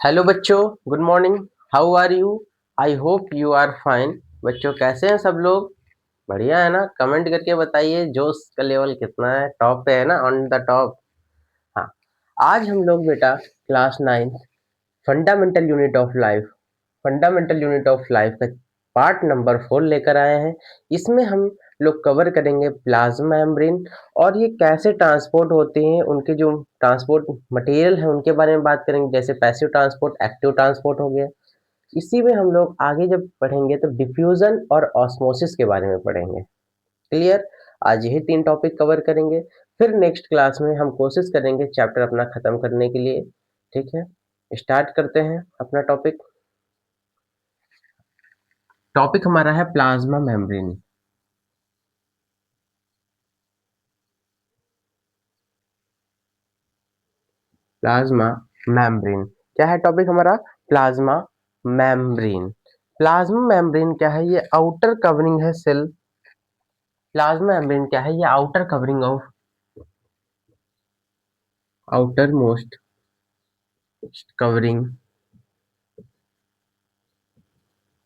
Hello बच्चों, good morning. How are you? I hope you are fine. बच्चों कैसे हैं सब लोग? बढ़िया है ना? कमेंट करके बताइए जोश का लेवल कितना है, टॉप पे है ना, ऑन द टॉप। हाँ, आज हम लोग बेटा class 9 fundamental unit of life fundamental unit of life का पार्ट नंबर 4 लेकर आए हैं। इसमें हम लोग कवर करेंगे प्लाज्मा मेम्ब्रेन और ये कैसे ट्रांसपोर्ट होते हैं, उनके जो ट्रांसपोर्ट मटेरियल है उनके बारे में बात करेंगे, जैसे पैसिव ट्रांसपोर्ट, एक्टिव ट्रांसपोर्ट हो गया। इसी में हम लोग आगे जब पढ़ेंगे तो डिफ्यूजन और ऑस्मोसिस के बारे में पढ़ेंगे। क्लियर? आज यही 3 टॉपिक कवर करेंगे। फिर नेक्स्ट क्लास में हम कोशिश करेंगे चैप्टर अपना खत्म करने के लिए। ठीक है, स्टार्ट करते हैं अपना टॉपिक। टॉपिक हमारा है प्लाज्मा मेम्ब्रेन। प्लाज्मा मेम्ब्रेन क्या है? टॉपिक हमारा प्लाज्मा मेम्ब्रेन। प्लाज्मा मेम्ब्रेन क्या है? ये आउटर कवरिंग है सेल। प्लाज्मा मेम्ब्रेन क्या है? ये outer covering of outer most covering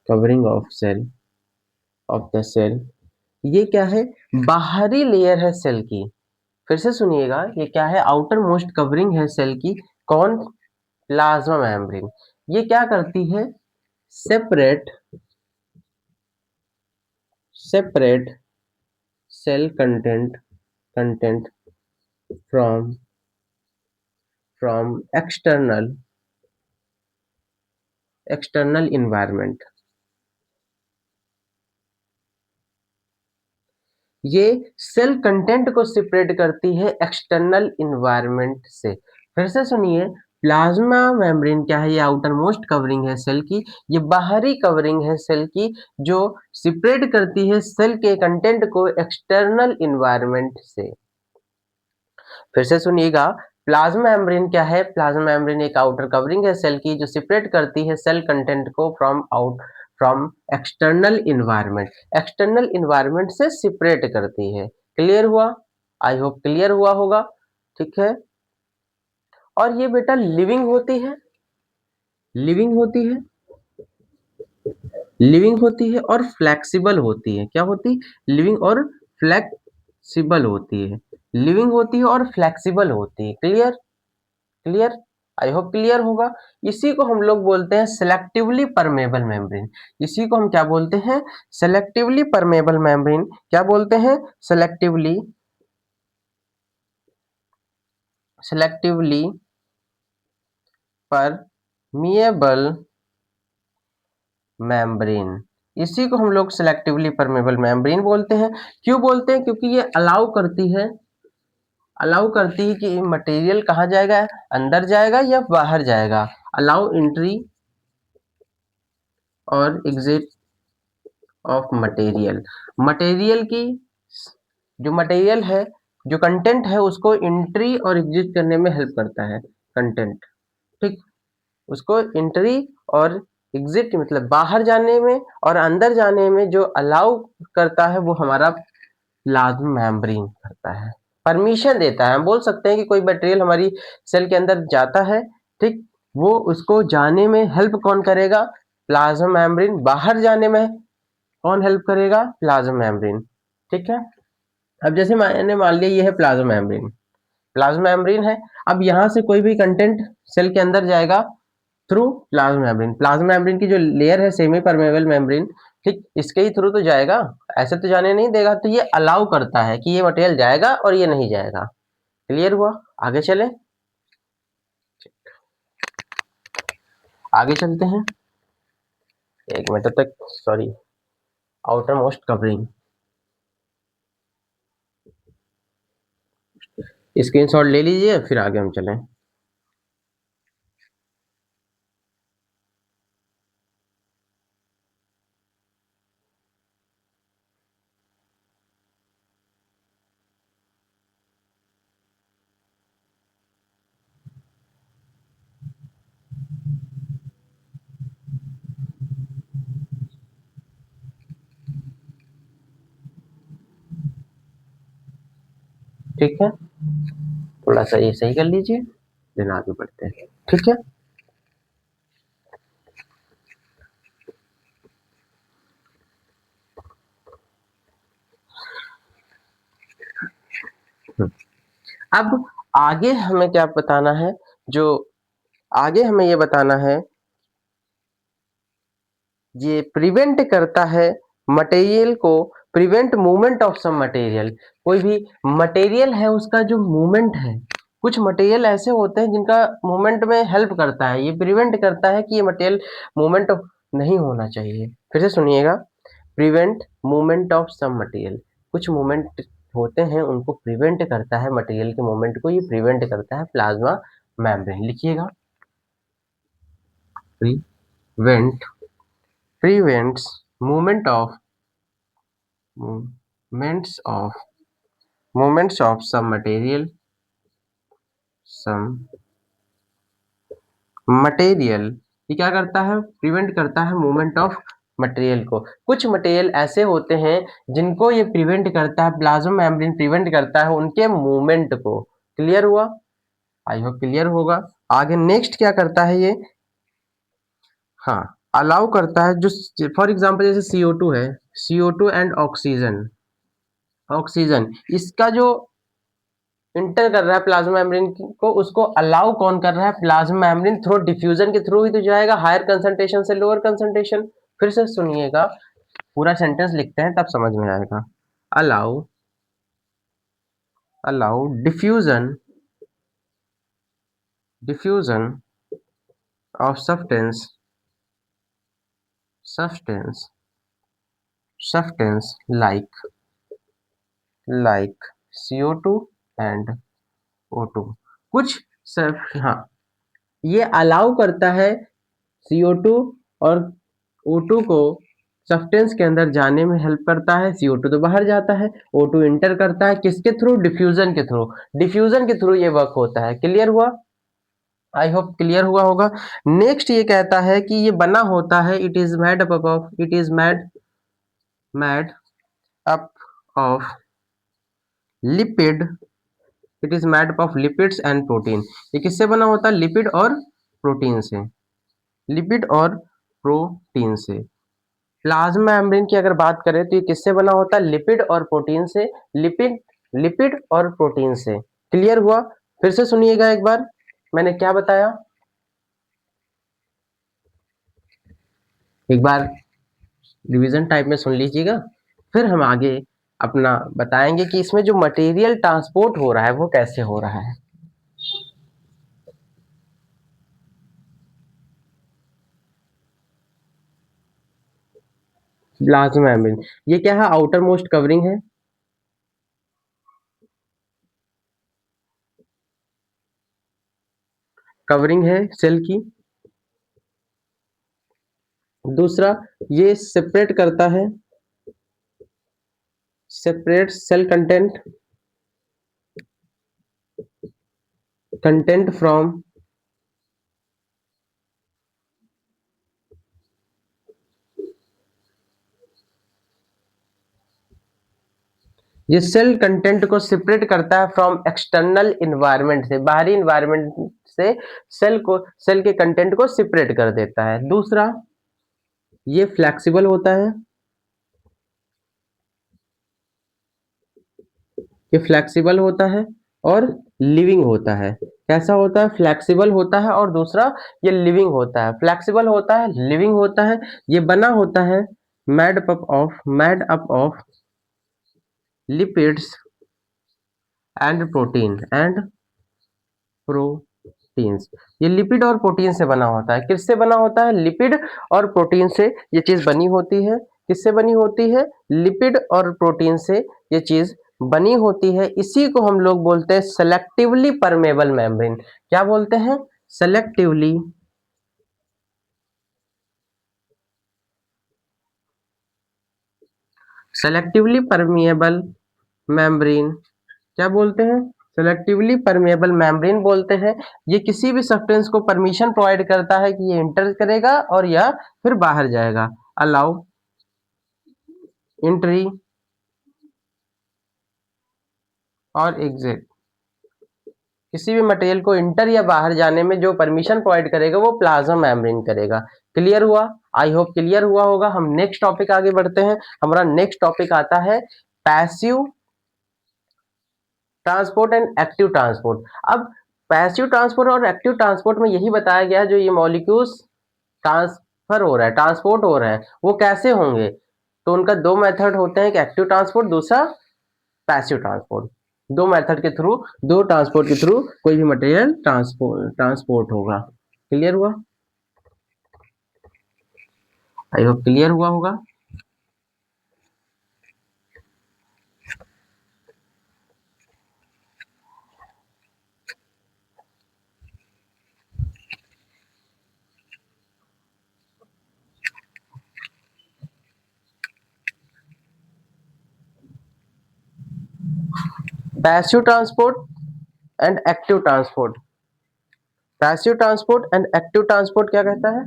covering of the cell. ये क्या है? बाहरी लेयर है सेल की। फिर से सुनिएगा, ये क्या है? आउटर मोस्ट कवरिंग है सेल की। कौन? Plasma membrane. ये क्या करती है? Separate separate cell content from external environment. ये सेल कंटेंट को सेपरेट करती है एक्सटर्नल इन्वायरमेंट से। फिर से सुनिए, प्लाज्मा मेम्ब्रेन क्या है? ये आउटर मोस्ट कवरिंग है सेल की। ये बाहरी कवरिंग है सेल की, जो सेपरेट करती है सेल के कंटेंट को एक्सटर्नल इन्वायरमेंट से। फिर से सुनिएगा, प्लाज्मा मेम्ब्रेन क्या है? प्लाज्मा मेम्ब्रेन एक आउटर कवरिंग है सेल की, जो सेपरेट करती है सेल कंटेंट को from external environment. External environment से सेपरेट करती है। क्लियर हुआ? आई होप क्लियर हुआ होगा। ठीक है। और ये बेटा लिविंग होती है लिविंग होती है और फ्लेक्सिबल होती है। क्या होती? लिविंग और फ्लेक्सिबल होती है। लिविंग होती है और फ्लेक्सिबल होती है। Clear? Clear? I hope clear होगा। इसी को हम लोग बोलते हैं सेलेक्टिवली परमेबल मेम्ब्रेन। इसी को हम क्या बोलते हैं? Selectively permeable membrane. क्या बोलते हैं? Selectively permeable membrane. इसी को हम लोग सेलेक्टिवली परमेबल मेम्ब्रेन बोलते हैं। क्यों बोलते हैं? क्योंकि ये अलाउ करती है कि मटेरियल कहाँ जाएगा, अंदर जाएगा या बाहर जाएगा। अलाउ एंट्री और एग्जिट ऑफ मटेरियल की जो मटेरियल है, जो कंटेंट है, उसको एंट्री और एग्जिट करने में हेल्प करता है कंटेंट। ठीक, उसको एंट्री और एग्जिट मतलब बाहर जाने में और अंदर जाने में जो अलाउ करता है, वो हमारा प्लाज्मा मेम्ब्रेन करता है, परमिशन देता है। हम बोल सकते हैं कि कोई मटेरियल हमारी सेल के अंदर जाता है, ठीक, वो उसको जाने में हेल्प कौन करेगा? Plasma membrane. बाहर जाने में कौन हेल्प करेगा? Plasma membrane. ठीक है। अब जैसे मैंने मान लिया ये है प्लाज्मा मेम्ब्रेन है। अब यहाँ से कोई भी कंटेंट सेल के अंदर जाएगा थ्रू प्लाज्मा मेम्ब्रेन की जो लेयर है सेमी परमेबल मेम्ब्रेन, ठीक, इसके ही थ्रू तो जाएगा, ऐसे तो जाने नहीं देगा। तो ये अलाउ करता है कि ये मटेरियल जाएगा और ये नहीं जाएगा। क्लियर हुआ? आगे चले, आगे चलते हैं। एक मिनट तक, sorry, outer most covering screenshot ले लीजिए, फिर आगे हम चलें। ठीक है, थोड़ा सा ये सही कर लीजिए, देन आगे बढ़ते हैं। ठीक है। अब आगे हमें क्या बताना है, जो आगे हमें ये बताना है, ये प्रिवेंट करता है मटेरियल को, prevent movement of some material. कोई भी मटेरियल है उसका जो मूवमेंट है, कुछ मटेरियल ऐसे होते हैं जिनका मूवमेंट में हेल्प करता है, ये प्रिवेंट करता है कि ये मटेरियल मूवमेंट नहीं होना चाहिए। फिर से सुनिएगा, prevent movement of some material, कुछ मूवमेंट होते हैं उनको प्रिवेंट करता है, मटेरियल के मूवमेंट को ये प्रिवेंट करता है प्लाज्मा मेम्ब्रेन। लिखिएगा, prevent, prevents movements of movements of some material। ये क्या करता है, प्रिवेंट करता है मूवमेंट ऑफ मटेरियल को। कुछ मटेरियल ऐसे होते हैं जिनको ये प्रिवेंट करता है, प्लाज्मा मेम्ब्रेन प्रिवेंट करता है उनके मूवमेंट को। क्लियर हुआ? आई होप क्लियर होगा। आगे नेक्स्ट क्या करता है ये, हाँ, अलाउ करता है, जो फॉर एग्जांपल जैसे CO2 है, CO2 एंड ऑक्सीजन, ऑक्सीजन इसका जो इंटर कर रहा है प्लाज्मा मेम्ब्रेन को, उसको अलाउ कौन कर रहा है, प्लाज्मा मेम्ब्रेन थ्रू डिफ्यूजन के थ्रू ही तो जाएगा, हायर कंसंट्रेशन से लोअर कंसंट्रेशन। फिर से सुनिएगा, पूरा सेंटेंस लिखते हैं तब समझ में आएगा। Allow, allow diffusion, diffusion of substance, substance, substance like CO2 and O2। कुछ सब, हाँ, ये अलाउ करता है CO2 और O2 को सब्सटेंस के अंदर जाने में हेल्प करता है। CO2 तो बाहर जाता है, O2 इंटर करता है, किसके थ्रू, डिफ्यूजन के थ्रू, डिफ्यूजन के थ्रू ये वर्क होता है। क्लियर हुआ? आई होप क्लियर हुआ होगा। नेक्स्ट ये कहता है कि ये बना होता है, it is made up of, it is made up of lipid, it is made up of lipids and protein. ये किससे बना होता है, लिपिड और प्रोटीन से, लिपिड और प्रोटीन से। प्लाज्मा मेम्ब्रेन की अगर बात करें तो ये किससे बना होता है, लिपिड और प्रोटीन से, लिपिड, लिपिड और प्रोटीन से। क्लियर हुआ? फिर से सुनिएगा एक बार, मैंने क्या बताया, एक बार रिवीजन टाइप में सुन लीजिएगा, फिर हम आगे अपना बताएंगे कि इसमें जो मटेरियल ट्रांसपोर्ट हो रहा है वो कैसे हो रहा है। प्लाज्मा मेम्ब्रेन ये क्या है, आउटर मोस्ट कवरिंग है, कवरिंग है सेल की। दूसरा, ये सेपरेट करता है, separate cell content, content from, ये सेल कंटेंट को सेपरेट करता है फ्रॉम एक्सटर्नल इन्वायरमेंट से, बाहरी इन्वायरमेंट से सेल को, सेल के कंटेंट को सेपरेट कर देता है। दूसरा, ये फ्लेक्सिबल होता है, ये फ्लेक्सिबल होता है और लिविंग होता है। कैसा होता है, फ्लेक्सिबल होता है, और दूसरा ये लिविंग होता है। फ्लेक्सिबल होता है, लिविंग होता है, ये बना होता है made up of lipids and protein and proteins. ये लिपिड और प्रोटीन से बना होता है। किससे बना होता है, लिपिड और प्रोटीन से ये चीज बनी होती है। किससे बनी होती है, लिपिड और प्रोटीन से ये चीज बनी होती है। इसी को हम लोग बोलते हैं सेलेक्टिवली परमेबल मेम्ब्रेन। क्या बोलते हैं, सेलेक्टिवली, सेलेक्टिवली परमिएबल मेम्ब्रेन। क्या बोलते हैं, सेलेक्टिवली परमेबल मेम्ब्रेन बोलते हैं। ये किसी भी सब्सटेंस को परमिशन प्रोवाइड करता है कि ये इंटर करेगा और यह फिर बाहर जाएगा। अलाउ एंट्री और एग्जिट, किसी भी मटेरियल को इंटर या बाहर जाने में जो परमिशन प्रोवाइड करेगा वो प्लाज्मा मेम्ब्रेन करेगा। क्लियर हुआ? आई होप क्लियर हुआ होगा। हम नेक्स्ट टॉपिक आगे बढ़ते हैं। हमारा नेक्स्ट टॉपिक आता है passive transport and active transport. अब पैसिव ट्रांसपोर्ट और एक्टिव ट्रांसपोर्ट में यही बताया गया है, जो ये मॉलिक्यूल्स ट्रांसफर हो रहा है, ट्रांसपोर्ट हो रहा है, वो कैसे होंगे। तो उनका दो मेथड होते हैं, एक एक्टिव ट्रांसपोर्ट, दूसरा पैसिव ट्रांसपोर्ट। दो मेथड के थ्रू, दो ट्रांसपोर्ट के थ्रू कोई भी मटेरियल ट्रांसपोर्ट होगा। क्लियर हुआ? आई होप क्लियर हुआ होगा। Passive transport and active transport. Passive transport and active transport क्या कहता है?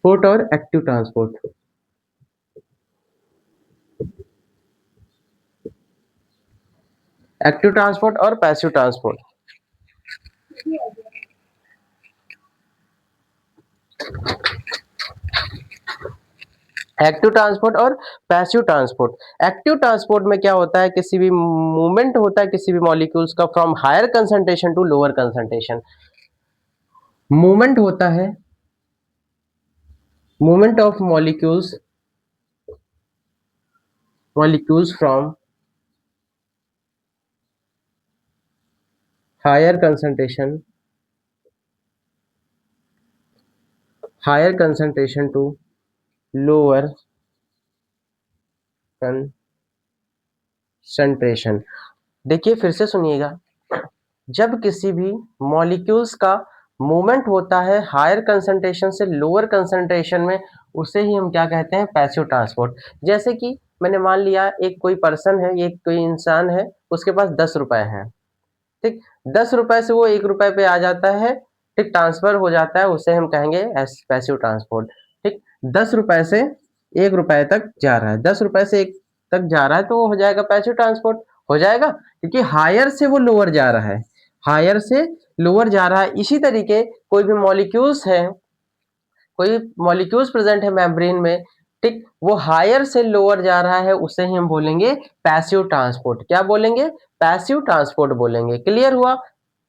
ट्रांसपोर्ट और एक्टिव ट्रांसपोर्ट। एक्टिव ट्रांसपोर्ट और पैसिव ट्रांसपोर्ट। एक्टिव ट्रांसपोर्ट और पैसिव ट्रांसपोर्ट। एक्टिव ट्रांसपोर्ट में क्या होता है, किसी भी मूवमेंट होता है किसी भी मॉलिक्यूल्स का from higher concentration to lower concentration. Movement होता है, movement of molecules from higher concentration to lower concentration. देखिए फिर से सुनिएगा, जब किसी भी मॉलिक्यूल्स का मूवमेंट होता है हायर कंसंट्रेशन से लोअर कंसंट्रेशन में, उसे ही हम क्या कहते हैं, पैसिव ट्रांसपोर्ट। जैसे कि मैंने मान लिया एक कोई पर्सन है, ये कोई इंसान है, उसके पास 10 रुपए हैं, ठीक, 10 रुपए से वो 1 रुपए पे आ जाता है, ठीक, ट्रांसफर हो जाता है, उसे हम कहेंगे पैसिव ट्रांसपोर्ट। ठीक, 10 रुपए से 1 रुपए तक जा रहा है, 10 रुपए से 1 तक जा रहा है, तो वो हो जाएगा पैसिव ट्रांसपोर्ट, हो जाएगा, क्योंकि हायर से वो लोअर जा रहा है, हायर से लोअर जा रहा है। इसी तरीके कोई भी मॉलिक्यूल्स है, कोई मॉलिक्यूल्स प्रेजेंट है मेम्ब्रेन में, ठीक, वो हायर से लोअर जा रहा है, उसे ही हम बोलेंगे पैसिव ट्रांसपोर्ट। क्या बोलेंगे? पैसिव ट्रांसपोर्ट बोलेंगे। क्लियर हुआ?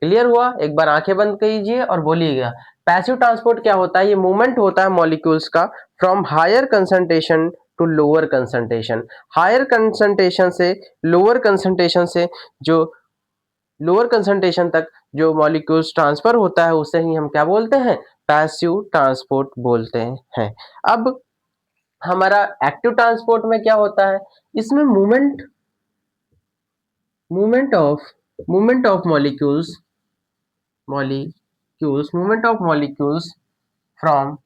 क्लियर हुआ? एक बार आंखें बंद कीजिए और बोलिएगा, पैसिव ट्रांसपोर्ट क्या होता है? ये मूवमेंट होता है मॉलिक्यूल्स का from higher concentration to lower concentration. Higher concentration से लोअर कंसंट्रेशन से जो लोअर कंसंट्रेशन तक जो मॉलिक्यूल्स ट्रांसफर होता है, उसे ही हम क्या बोलते हैं? पैसिव ट्रांसपोर्ट बोलते हैं। अब हमारा एक्टिव ट्रांसपोर्ट में क्या होता है? इसमें movement of molecules from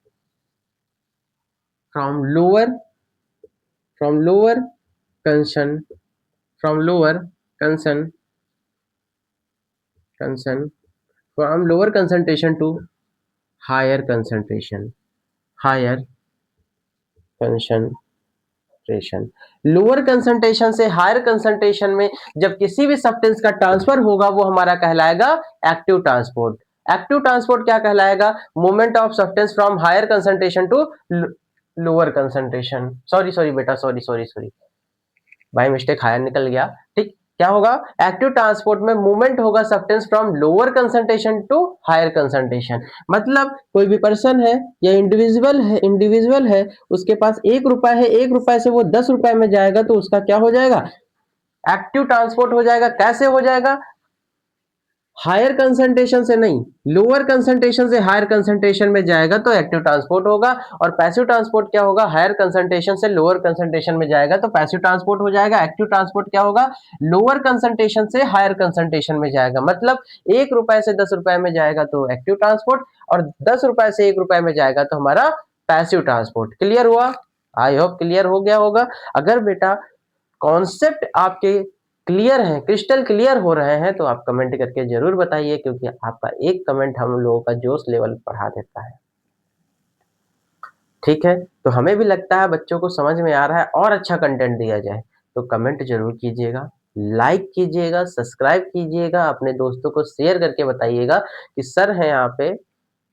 lower कंसन कंसन from lower concentration to higher concentration lower concentration से हायर कंसंट्रेशन में जब किसी भी सब्सटेंस का ट्रांसफर होगा, वो हमारा कहलाएगा एक्टिव ट्रांसपोर्ट। एक्टिव ट्रांसपोर्ट क्या कहलाएगा? Movement of substance from higher concentration to lower concentration. Sorry बेटा, सॉरी बाय मिस्टेक हायर निकल गया। ठीक, क्या होगा? एक्टिव ट्रांसपोर्ट में मूवमेंट होगा substance from lower concentration to higher concentration. मतलब कोई भी पर्सन है या इंडिविजुअल है, उसके पास 1 रुपए है, 1 रुपए से वो 10 रुपए में जाएगा, तो उसका क्या हो जाएगा? एक्टिव ट्रांसपोर्ट हो जाएगा। कैसे हो जाएगा? हायर कंसंट्रेशन से नहीं, लोअर कंसंट्रेशन से हायर कंसंट्रेशन में जाएगा तो एक्टिव ट्रांसपोर्ट होगा। और पैसिव ट्रांसपोर्ट क्या होगा? हायर कंसंट्रेशन से लोअर कंसंट्रेशन में जाएगा तो पैसिव ट्रांसपोर्ट हो जाएगा। एक्टिव ट्रांसपोर्ट क्या होगा? लोअर कंसंट्रेशन से हायर कंसंट्रेशन में जाएगा। मतलब 1 रुपए से 10 रुपए में जाएगा तो एक्टिव ट्रांसपोर्ट, और 10 रुपए से 1 रुपए में जाएगा तो हमारा पैसिव ट्रांसपोर्ट। क्लियर हुआ? आई होप क्लियर हो गया होगा। अगर बेटा कॉन्सेप्ट आपके क्लियर हैं, क्रिस्टल क्लियर हो रहे हैं, तो आप कमेंट करके जरूर बताइए, क्योंकि आपका एक कमेंट हम लोगों का जोश लेवल बढ़ा देता है। ठीक है, तो हमें भी लगता है बच्चों को समझ में आ रहा है और अच्छा कंटेंट दिया जाए, तो कमेंट जरूर कीजिएगा, लाइक कीजिएगा, सब्सक्राइब कीजिएगा, अपने दोस्तों को शेयर करके बताइएगा कि सर हैं यहाँ पे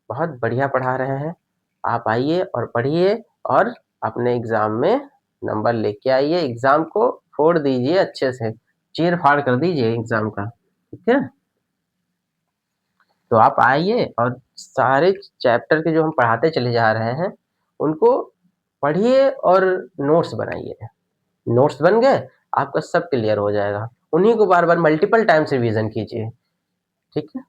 बहुत बढ़िया पढ़ा रहे हैं। आप आइए और पढ़िए और अपने एग्जाम में नंबर लेके आइए, एग्जाम को फोड़ दीजिए, अच्छे से चीर फाड़ कर दीजिए एग्जाम का, ठीक है। तो आप आइए और सारे चैप्टर के जो हम पढ़ाते चले जा रहे हैं उनको पढ़िए और नोट्स बनाइए। नोट्स बन गए, आपका सब क्लियर हो जाएगा। उन्हीं को बार बार मल्टीपल टाइम्स रिवीजन कीजिए, ठीक है।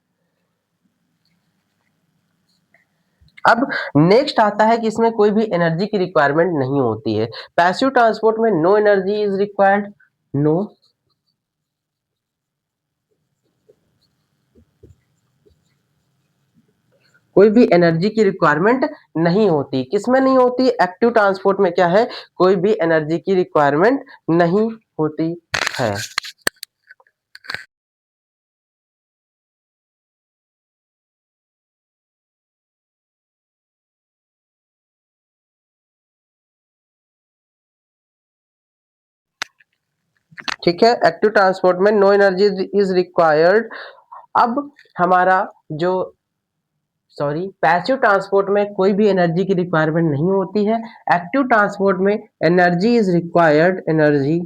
अब नेक्स्ट आता है कि इसमें कोई भी एनर्जी की रिक्वायरमेंट नहीं होती है। पैसिव ट्रांसपोर्ट में no energy is required, no, कोई भी एनर्जी की रिक्वायरमेंट नहीं होती। किसमें नहीं होती? एक्टिव ट्रांसपोर्ट में क्या है, कोई भी एनर्जी की रिक्वायरमेंट नहीं होती है। ठीक है, एक्टिव ट्रांसपोर्ट में नो एनर्जी इज रिक्वायर्ड। अब हमारा जो पैसिव ट्रांसपोर्ट में कोई भी एनर्जी की रिक्वायरमेंट नहीं होती है। एक्टिव ट्रांसपोर्ट में energy is required, energy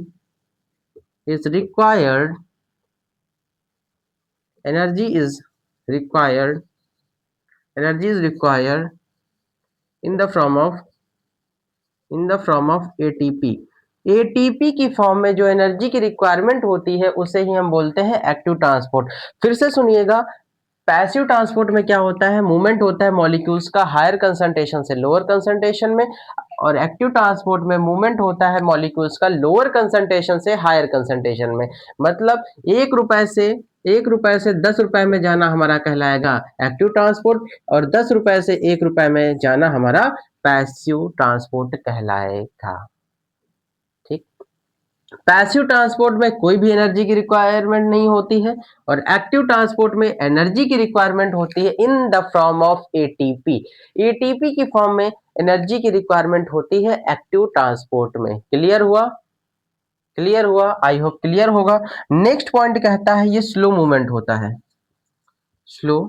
is required, energy is required, energy is required in the form of, in the form of ATP. ATP की फॉर्म में जो एनर्जी की रिक्वायरमेंट होती है उसे ही हम बोलते हैं एक्टिव ट्रांसपोर्ट। फिर से सुनिएगा, पैसिव ट्रांसपोर्ट में क्या होता है, मूवमेंट होता है मॉलिक्यूल्स का हायर कंसंट्रेशन से लोअर कंसंट्रेशन में, और एक्टिव ट्रांसपोर्ट में मूवमेंट होता है मॉलिक्यूल्स का लोअर कंसंट्रेशन से हायर कंसंट्रेशन में। मतलब 1 रुपए से 10 रुपए में जाना हमारा कहलाएगा एक्टिव ट्रांसपोर्ट, और 10 रुपए से 1 रुपए में जाना हमारा पैसिव ट्रांसपोर्ट कहलाएगा, ठीक। पैसिव ट्रांसपोर्ट में कोई भी एनर्जी की रिक्वायरमेंट नहीं होती है, और एक्टिव ट्रांसपोर्ट में एनर्जी की रिक्वायरमेंट होती है in the form of ATP. ATP की फॉर्म में एनर्जी की रिक्वायरमेंट होती है एक्टिव ट्रांसपोर्ट में। क्लियर हुआ? क्लियर हुआ? आई होप क्लियर होगा। नेक्स्ट पॉइंट कहता है ये स्लो मूवमेंट होता है, स्लो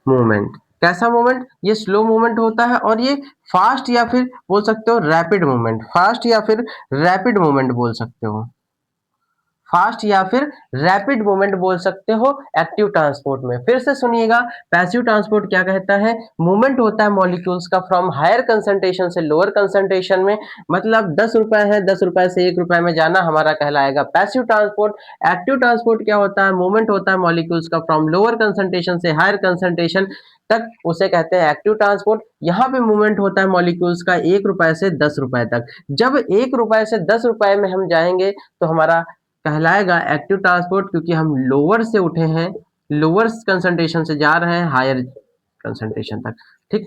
मूवमेंट। कैसा मूवमेंट? ये स्लो मूवमेंट होता है, और ये फास्ट या फिर बोल सकते हो रैपिड मूवमेंट, फास्ट या फिर रैपिड मूवमेंट बोल सकते हो, फास्ट या फिर रैपिड मूवमेंट बोल सकते हो एक्टिव ट्रांसपोर्ट में। फिर से सुनिएगा, पैसिव ट्रांसपोर्ट क्या कहता है, मूवमेंट होता है मॉलिक्यूल्स का फ्रॉम हायर कंसंट्रेशन से लोअर कंसंट्रेशन में। मतलब 10 रुपए है, 10 रुपए से 1 रुपए में जाना हमारा कहलाएगा पैसिव ट्रांसपोर्ट। एक्टिव ट्रांसपोर्ट क्या होता है, मूवमेंट होता है मॉलिक्यूल्स का फ्रॉम लोअर कंसंट्रेशन से हायर कंसंट्रेशन तक, उसे कहते हैं एक्टिव ट्रांसपोर्ट। यहाँ पे मूवमेंट होता है मॉलिक्यूल्स का 1 रुपए से 10 रुपए तक। जब 1 रुपए से 10 रुपए में हम जाएंगे तो हमारा कहलाएगा एक्टिव ट्रांसपोर्ट, क्योंकि हम लोअर से उठे हैं, लोअर कंसंट्रेशन से जा रहे हैं हायर कंसंट्रेशन तक, ठीक।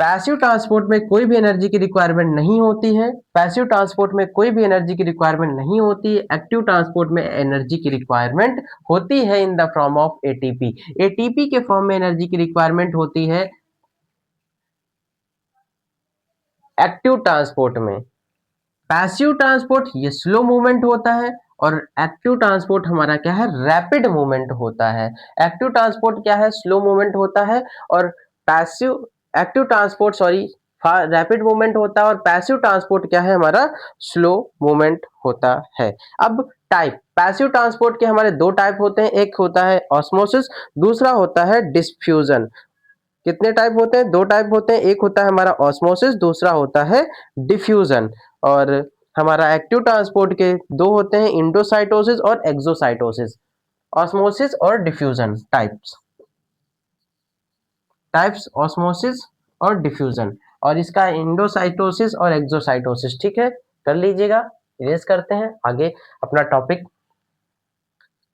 पैसिव ट्रांसपोर्ट में कोई भी एनर्जी की रिक्वायरमेंट नहीं होती है, पैसिव ट्रांसपोर्ट में कोई भी एनर्जी की रिक्वायरमेंट नहीं होती है। एक्टिव ट्रांसपोर्ट में एनर्जी की रिक्वायरमेंट होती है in the form of ATP. ATP के फॉर्म में एनर्जी की रिक्वायरमेंट होती है एक्टिव ट्रांसपोर्ट में। पैसिव ट्रांसपोर्ट ये स्लो मूवमेंट होता है, और एक्टिव ट्रांसपोर्ट हमारा क्या है, रैपिड मूवमेंट होता है। एक्टिव ट्रांसपोर्ट क्या है, स्लो मूवमेंट होता है, और passive active transport sorry rapid movement होता है, और पैसिव ट्रांसपोर्ट क्या है हमारा, स्लो मूवमेंट होता है। अब टाइप, पैसिव ट्रांसपोर्ट के हमारे दो टाइप होते हैं, एक होता है ऑस्मोसिस, दूसरा होता है डिफ्यूजन। कितने टाइप होते हैं? दो टाइप होते हैं, एक होता है हमारा ऑस्मोसिस, दूसरा होता है डिफ्यूजन। और हमारा एक्टिव ट्रांसपोर्ट के दो होते हैं, इंडोसाइटोसिस और एक्सोसाइटोसिस। ऑस्मोसिस और डिफ्यूजन टाइप्स, टाइप्स ऑस्मोसिस और डिफ्यूजन, और इसका इंडोसाइटोसिस और एक्सोसाइटोसिस, ठीक है। कर लीजिएगा, इरेज करते हैं, आगे अपना टॉपिक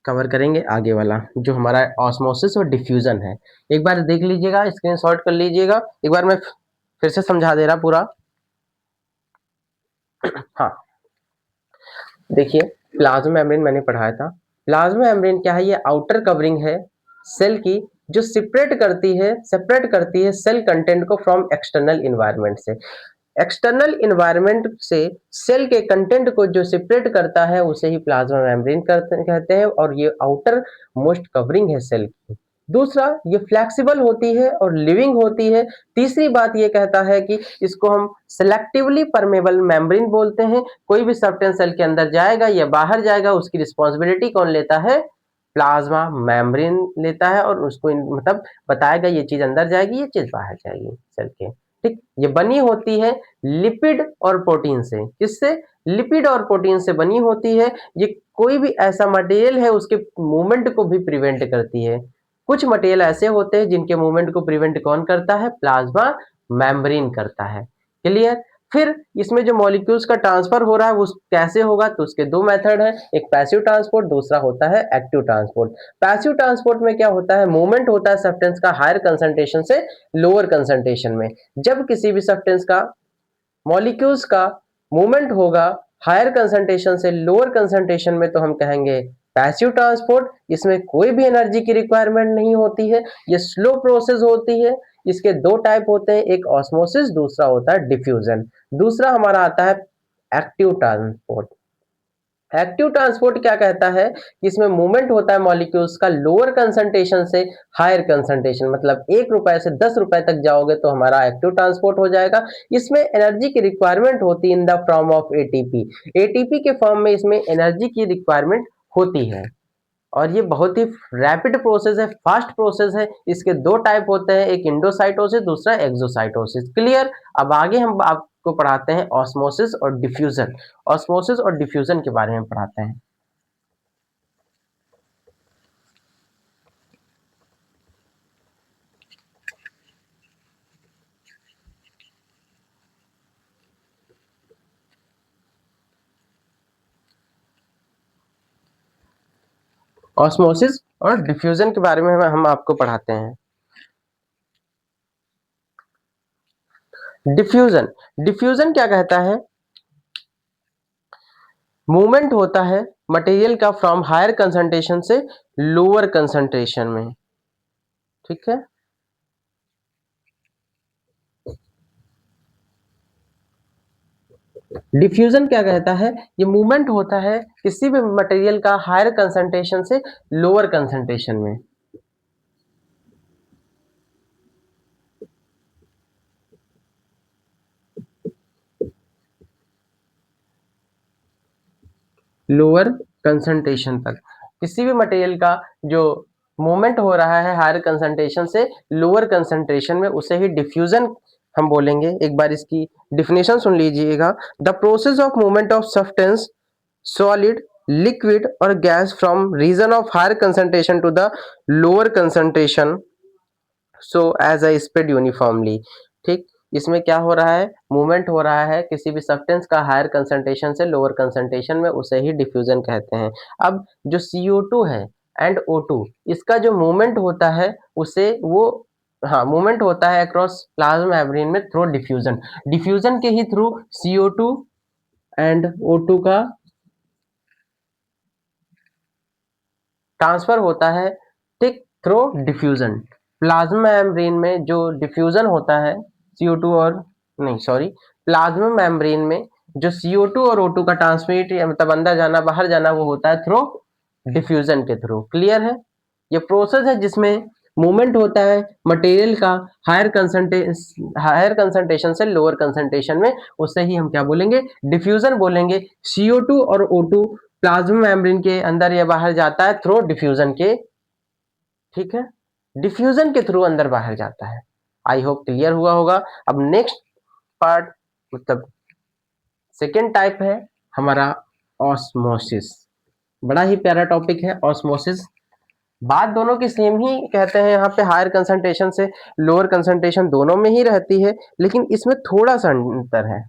कवर करेंगे, आगे वाला जो हमारा ऑस्मोसिस और डिफ्यूजन है। एक बार देख लीजिएगा, स्क्रीनशॉट कर लीजिएगा, एक बार मैं फिर से समझा दे रहा पूरा। हाँ, देखिए, प्लाज्मा मेम्ब्रेन मैंने पढ़ाया था। प्लाज्मा मेम्ब्रेन क्या है, ये आउटर कवरिंग है सेल की, जो सेपरेट करती है सेल कंटेंट को फ्रॉम एक्सटर्नल इन्वायरमेंट से। एक्सटर्नल इन्वायरमेंट से सेल के कंटेंट को जो सेपरेट करता है उसे ही प्लाज्मा मेम्ब्रेन कहते हैं, और ये आउटर मोस्ट कवरिंग है सेल की। दूसरा, ये फ्लेक्सिबल होती है और लिविंग होती है। तीसरी बात ये कहता है कि इसको हम सेलेक्टिवली परमेबल मेम्ब्रेन बोलते हैं। कोई भी सब्सटेंस सेल के अंदर जाएगा या बाहर जाएगा, उसकी रिस्पॉन्सिबिलिटी कौन लेता है? प्लाज्मा मेम्ब्रेन लेता है, और उसको मतलब बताएगा ये चीज अंदर जाएगी, ये चीज बाहर जाएगी सेल के। ठीक, ये बनी होती है लिपिड और प्रोटीन से। किससे? लिपिड और प्रोटीन से बनी होती है। ये कोई भी ऐसा मटेरियल है उसके मूवमेंट को भी प्रिवेंट करती है। कुछ मटेरियल ऐसे होते हैं जिनके मूवमेंट को प्रिवेंट कौन करता है? प्लाज्मा मेम्ब्रेन करता है। क्लियर? फिर इसमें जो मॉलिक्यूल्स का ट्रांसफर हो रहा है वो कैसे होगा? तो उसके दो मेथड है, एक पैसिव ट्रांसपोर्ट, दूसरा होता है एक्टिव ट्रांसपोर्ट। पैसिव ट्रांसपोर्ट में क्या होता है? मूवमेंट होता है सब्सटेंस का हायर कंसंट्रेशन से लोअर कंसंट्रेशन में। जब किसी भी सब्सटेंस का, मॉलिक्यूल्स का मूवमेंट होगा हायर कंसंट्रेशन से लोअर कंसंट्रेशन में, तो हम कहेंगे पैसिव ट्रांसपोर्ट। इसमें कोई भी एनर्जी की रिक्वायरमेंट नहीं होती है, ये स्लो प्रोसेस होती है। इसके दो टाइप होते हैं, एक ऑस्मोसिस, दूसरा होता है डिफ्यूजन। दूसरा हमारा आता है एक्टिव ट्रांसपोर्ट। एक्टिव ट्रांसपोर्ट क्या कहता है कि इसमें मूवमेंट होता है मॉलिक्यूल्स का लोअर कंसंट्रेशन से हायर कंसंट्रेशन, मतलब 1 रुपए से 10 रुपए तक जाओगे तो हमारा एक्टिव ट्रांसपोर्ट हो जाएगा। इसमें एनर्जी की रिक्वायरमेंट होती है in the form of ATP. ATP के फॉर्म में इसमें एनर्जी की रिक्वायरमेंट होती है, और ये बहुत ही रैपिड प्रोसेस है, फास्ट प्रोसेस है। इसके दो टाइप होते हैं, एक इंडोसाइटोसिस, दूसरा एक्सोसाइटोसिस। क्लियर? अब आगे हम आपको पढ़ाते हैं ऑस्मोसिस और डिफ्यूजन। ऑस्मोसिस और डिफ्यूजन के बारे में पढ़ाते हैं। ऑस्मोसिस और डिफ्यूजन के बारे में हम आपको पढ़ाते हैं। डिफ्यूजन, डिफ्यूजन क्या कहता है? मूवमेंट होता है मटेरियल का फ्रॉम हायर कंसंट्रेशन से लोअर कंसंट्रेशन में। ठीक है? डिफ्यूजन क्या कहता है? ये मूवमेंट होता है किसी भी मटेरियल का हायर कंसंट्रेशन से लोअर कंसंट्रेशन में। लोअर कंसंट्रेशन तक किसी भी मटेरियल का जो मूवमेंट हो रहा है हायर कंसंट्रेशन से लोअर कंसंट्रेशन में, उसे ही डिफ्यूजन हम बोलेंगे। एक बार इसकी डिफिनेशन सुन लीजिएगा। The process of movement of substance, solid, liquid और gas from region of higher concentration to the lower concentration so as a spread uniformly. ठीक, इसमें क्या हो रहा है? मूवमेंट हो रहा है किसी भी सब्सटेंस का हायर कंसंट्रेशन से लोअर कंसंट्रेशन में, उसे ही डिफ्यूजन कहते हैं। अब जो CO2 है एंड O2, इसका जो मूवमेंट होता है उसे वो, हाँ, मूवमेंट होता है अक्रॉस प्लाज्मा मेम्ब्रेन में थ्रू डिफ्यूजन। डिफ्यूजन के ही थ्रू CO2 एंड O2 का ट्रांसफर होता है। ठीक, थ्रू डिफ्यूजन। प्लाज्मा मेम्ब्रेन में जो डिफ्यूजन होता है CO2 और, नहीं सॉरी, प्लाज्मा मेम्ब्रेन में जो CO2 और O2 का ट्रांसमिट, मतलब अंदर जाना बाहर जाना, वो होता है थ्रू डिफ्यूजन के थ्रू। क्लियर है? ये प्रोसेस है जिसमें मूवमेंट होता है मटेरियल का हायर कंसंट्रेशन से लोअर कंसंट्रेशन में, उससे ही हम क्या बोलेंगे? डिफ्यूजन बोलेंगे। CO2 और O2 प्लाज्मा मेम्ब्रेन के अंदर या बाहर जाता है थ्रू डिफ्यूजन के। ठीक है? डिफ्यूजन के थ्रू अंदर बाहर जाता है। आई होप क्लियर हुआ होगा। अब नेक्स्ट पार्ट, मतलब सेकेंड टाइप है हमारा ऑस्मोसिस। बड़ा ही प्यारा टॉपिक है ऑस्मोसिस। बात दोनों की सेम ही कहते हैं, यहाँ पे हायर कंसंट्रेशन से लोअर कंसंट्रेशन दोनों में ही रहती है, लेकिन इसमें थोड़ा सा अंतर है।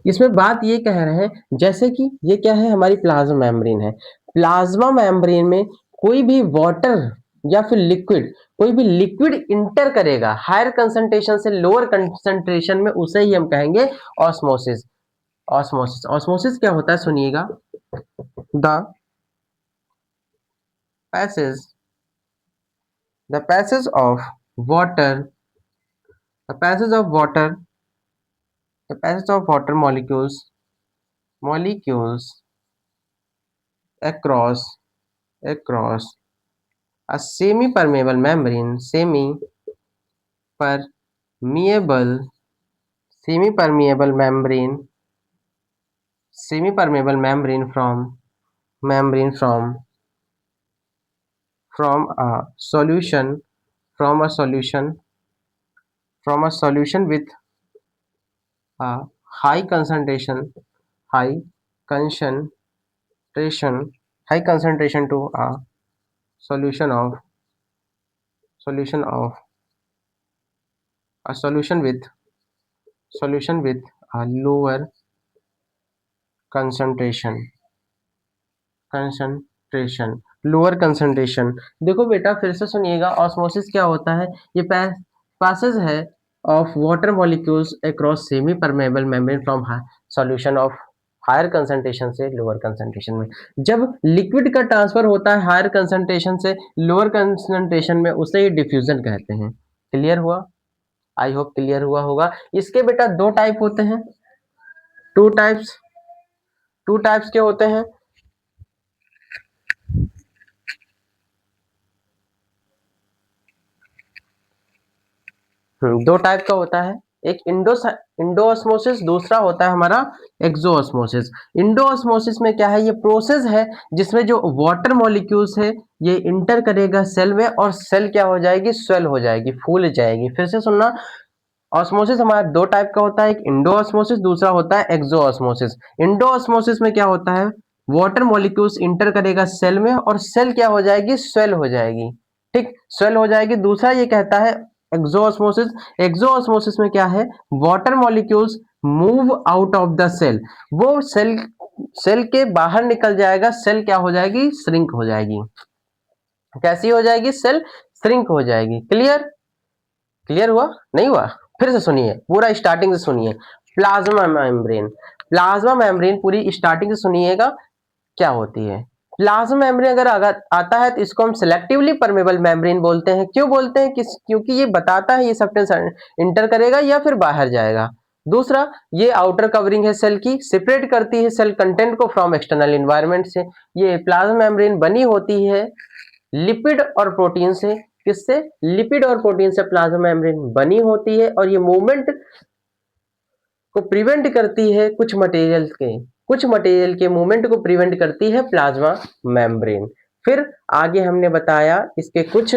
इसमें बात ये कह रहे हैं, जैसे कि ये क्या है? हमारी प्लाज्मा मेम्ब्रेन है। प्लाज्मा मेम्ब्रेन में कोई भी वाटर या फिर लिक्विड, कोई भी लिक्विड इंटर करेगा हायर कंसंट्रेशन से लोअर कंसंट्रेशन में, उसे ही हम कहेंगे ऑस्मोसिस। ऑस्मोसिस, ऑस्मोसिस क्या होता है सुनिएगा। The passage, the passage of water, the passage of water, the passage of water molecules across a semi permeable membrane permeable semi permeable membrane membrane from a solution from a solution with a high concentration high concentration high concentration to a solution of solution of a solution with a lower concentration concentration lower concentration. देखो बेटा फिर से सुनिएगा, osmosis क्या होता है? ये passage है of water molecules across semi permeable membrane from solution of higher concentration से लोअर कंसंट्रेशन में। जब लिक्विड का ट्रांसफर होता है हायर कंसंट्रेशन से लोअर कंसंट्रेशन में, उसे ही डिफ्यूजन कहते हैं। क्लियर हुआ? आई होप क्लियर हुआ होगा। इसके बेटा दो टाइप होते हैं, टू टाइप्स के होते हैं। दो टाइप का होता है, एक इंडोऑस्मोसिस, दूसरा होता है हमारा एक्सोऑस्मोसिस। इंडोऑस्मोसिस में क्या है? ये प्रोसेस है जिसमें जो वाटर मॉलिक्यूल्स है ये इंटर करेगा सेल में, और सेल क्या हो जाएगी? स्वेल हो जाएगी, फूल जाएगी। फिर से सुनना, ऑस्मोसिस हमारा दो टाइप का होता है, एक इंडोऑस्मोसिस, दूसरा होता है एक्सोऑस्मोसिस। इंडोऑस्मोसिस में क्या होता है? वाटर मॉलिक्यूल्स इंटर करेगा सेल में, और सेल क्या हो जाएगी? स्वेल हो जाएगी। ठीक, स्वेल हो जाएगी। दूसरा ये कहता है एक्सोऑस्मोसिस। एक्सोऑस्मोसिस में क्या है? Water molecules move out of the cell, वो सेल के बाहर निकल जाएगा, सेल क्या हो जाएगी? श्रिंक हो जाएगी। कैसी हो जाएगी? सेल श्रिंक हो जाएगी। क्लियर हुआ? नहीं हुआ? फिर से सुनिए, पूरा स्टार्टिंग से सुनिए। प्लाज्मा मेम्ब्रेन पूरी स्टार्टिंग से सुनिएगा क्या होती है। प्लाज्मा मेम्ब्रेन अगर आता है तो इसको हम सिलेक्टिवली परमेबल मेम्ब्रेन बोलते हैं। क्यों बोलते हैं? क्योंकि ये बताता है ये सब्सटेंस इंटर करेगा या फिर बाहर जाएगा। दूसरा, ये आउटर कवरिंग है सेल की, सेपरेट करती है सेल कंटेंट को फ्रॉम एक्सटर्नल एनवायरनमेंट से। ये प्लाज्मा मेम्ब्रेन बनी होती है लिपिड और प्रोटीन से। किससे? लिपिड और प्रोटीन से प्लाज्मा मेम्ब्रेन बनी होती है, और ये मूवमेंट को प्रिवेंट करती है कुछ मटेरियल के मूवमेंट को प्रिवेंट करती है प्लाज्मा मेम्ब्रेन। फिर आगे हमने बताया इसके कुछ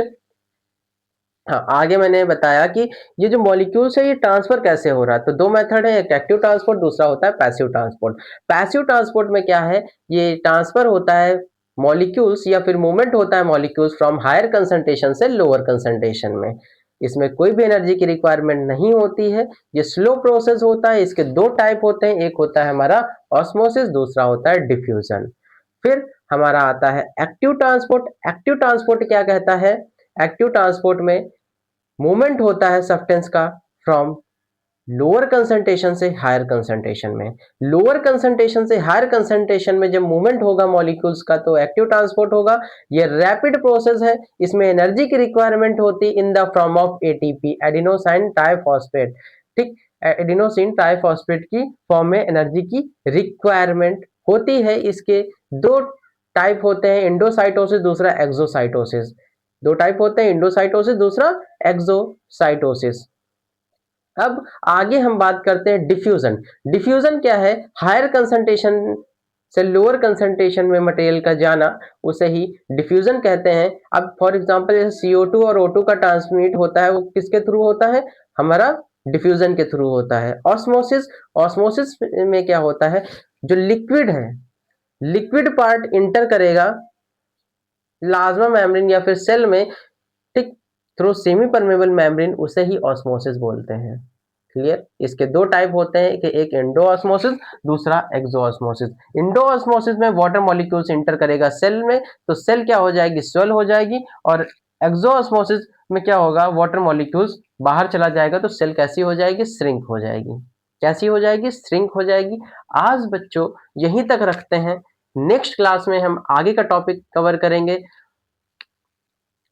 आगे मैंने बताया कि ये जो मॉलिक्यूल्स है ये ट्रांसफर कैसे हो रहा है। तो दो मेथड है, एक एक्टिव ट्रांसपोर्ट, दूसरा होता है पैसिव ट्रांसपोर्ट। पैसिव ट्रांसपोर्ट में क्या है? ये ट्रांसफर होता है मॉलिक्यूल्स, या फिर मूवमेंट होता है मॉलिक्यूल्स फ्रॉम हायर कंसंट्रेशन से लोअर कंसंट्रेशन में। इसमें कोई भी एनर्जी की रिक्वायरमेंट नहीं होती है, ये स्लो प्रोसेस होता है। इसके दो टाइप होते हैं, एक होता है हमारा ऑस्मोसिस, दूसरा होता है डिफ्यूजन। फिर हमारा आता है एक्टिव ट्रांसपोर्ट। एक्टिव ट्रांसपोर्ट क्या कहता है? एक्टिव ट्रांसपोर्ट में मूवमेंट होता है सब्सटेंस का फ्रॉम लोअर कंसंट्रेशन से हायर कंसंट्रेशन में। लोअर कंसंट्रेशन से हायर कंसंट्रेशन में जब मूवमेंट होगा मॉलिक्यूल्स का तो एक्टिव ट्रांसपोर्ट होगा। ये रैपिड प्रोसेस है, इसमें एनर्जी की रिक्वायरमेंट होती in the form of ATP, adenosine triphosphate. ठीक, एडिनोसिन ट्राइफॉस्फेट की फॉर्म में एनर्जी की रिक्वायरमेंट होती है। इसके दो टाइप होते हैं, इंडोसाइटोसिस, दूसरा एक्सोसाइटोसिस। दो टाइप होते हैं, इंडोसाइटोसिस, दूसरा एक्सोसाइटोसिस। अब आगे हम बात करते हैं डिफ्यूजन। डिफ्यूजन क्या है? हायर कंसंट्रेशन से लोअर कंसंट्रेशन में मटेरियल का जाना, उसे ही डिफ्यूजन कहते हैं। अब फॉर एग्जांपल जैसे CO2 और O2 का ट्रांसमिट होता है, वो किसके थ्रू होता है? हमारा डिफ्यूजन के थ्रू होता है। ऑस्मोसिस में क्या होता है? जो लिक्विड है, लिक्विड पार्ट इंटर करेगा प्लाज्मा मेम्ब्रेन या फिर सेल में, ठीक, थ्रू सेमी परमेबल मेम्ब्रेन, उसे ही ऑस्मोसिस बोलते हैं। क्लियर? इसके दो टाइप होते हैं कि एक इंडोऑस्मोसिस, दूसरा एक्सोऑस्मोसिस। इंडोऑस्मोसिस में वाटर मॉलिक्यूल्स इंटर करेगा सेल में, तो सेल क्या हो जाएगी? स्वेल हो जाएगी। और एक्सोऑस्मोसिस में क्या होगा? वाटर मॉलिक्यूल्स बाहर चला जाएगा, तो सेल कैसी हो जाएगी? श्रिंक हो जाएगी। कैसी हो जाएगी? श्रिंक हो जाएगी। आज बच्चों यहीं तक रखते हैं, नेक्स्ट क्लास में हम आगे का टॉपिक कवर करेंगे।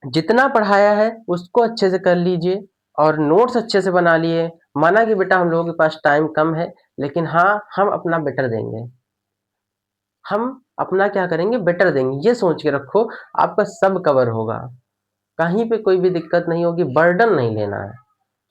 जितना पढ़ाया है उसको अच्छे से कर लीजिए, और नोट्स अच्छे से बना लिए। माना कि बेटा हम लोगों के पास टाइम कम है, लेकिन हाँ, हम अपना बेटर देंगे। हम अपना क्या करेंगे, बेटर देंगे। ये सोच के रखो, आपका सब कवर होगा, कहीं पे कोई भी दिक्कत नहीं होगी। बर्डन नहीं लेना है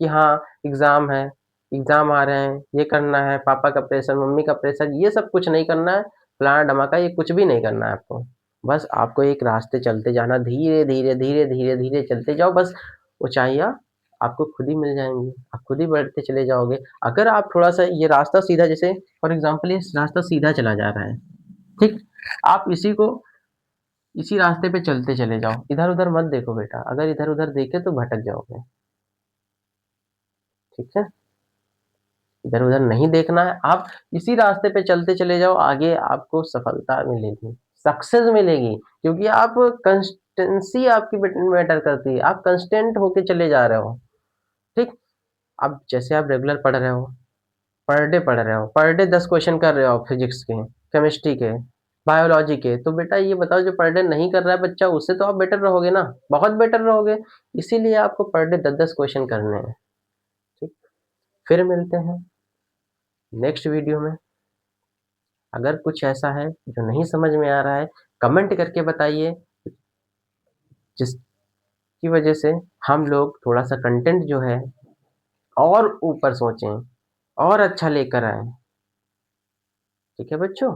कि हाँ एग्ज़ाम है, एग्ज़ाम आ रहे हैं, ये करना है, पापा का प्रेशर, मम्मी का प्रेशर, ये सब कुछ नहीं करना है। फलाना धमाका ये कुछ भी नहीं करना है आपको। बस आपको एक रास्ते चलते जाना, धीरे धीरे धीरे धीरे धीरे चलते जाओ। बस ऊंचाइयाँ आपको खुद ही मिल जाएंगी, आप खुद ही बढ़ते चले जाओगे। अगर आप थोड़ा सा ये रास्ता सीधा, जैसे फॉर एग्जाम्पल ये रास्ता सीधा चला जा रहा है, ठीक, आप इसी रास्ते पे चलते चले जाओ, इधर उधर मत देखो बेटा। अगर इधर उधर देखे तो भटक जाओगे, ठीक है। इधर उधर नहीं देखना है, आप इसी रास्ते पे चलते चले जाओ, आगे आपको सफलता मिलेगी, सक्सेस मिलेगी। क्योंकि आप कंसिस्टेंसी आपकी मैटर करती है, आप कंस्टेंट होके चले जा रहे हो, ठीक। अब जैसे आप रेगुलर पढ़ रहे हो, पर डे पढ़ रहे हो, पर डे 10 क्वेश्चन कर रहे हो फिजिक्स के, केमिस्ट्री के, बायोलॉजी के, तो बेटा ये बताओ जो पर डे नहीं कर रहा है बच्चा, उससे तो आप बेटर रहोगे ना, बहुत बेटर रहोगे। इसीलिए आपको पर डे 10-10 क्वेश्चन करने हैं, ठीक। फिर मिलते हैं नेक्स्ट वीडियो में। अगर कुछ ऐसा है जो नहीं समझ में आ रहा है, कमेंट करके बताइए, जिसकी वजह से हम लोग थोड़ा सा कंटेंट जो है और ऊपर सोचें और अच्छा लेकर आए, ठीक है बच्चों।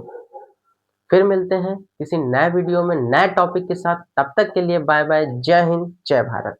फिर मिलते हैं किसी नए वीडियो में नए टॉपिक के साथ, तब तक के लिए बाय बाय, जय हिंद, जय भारत।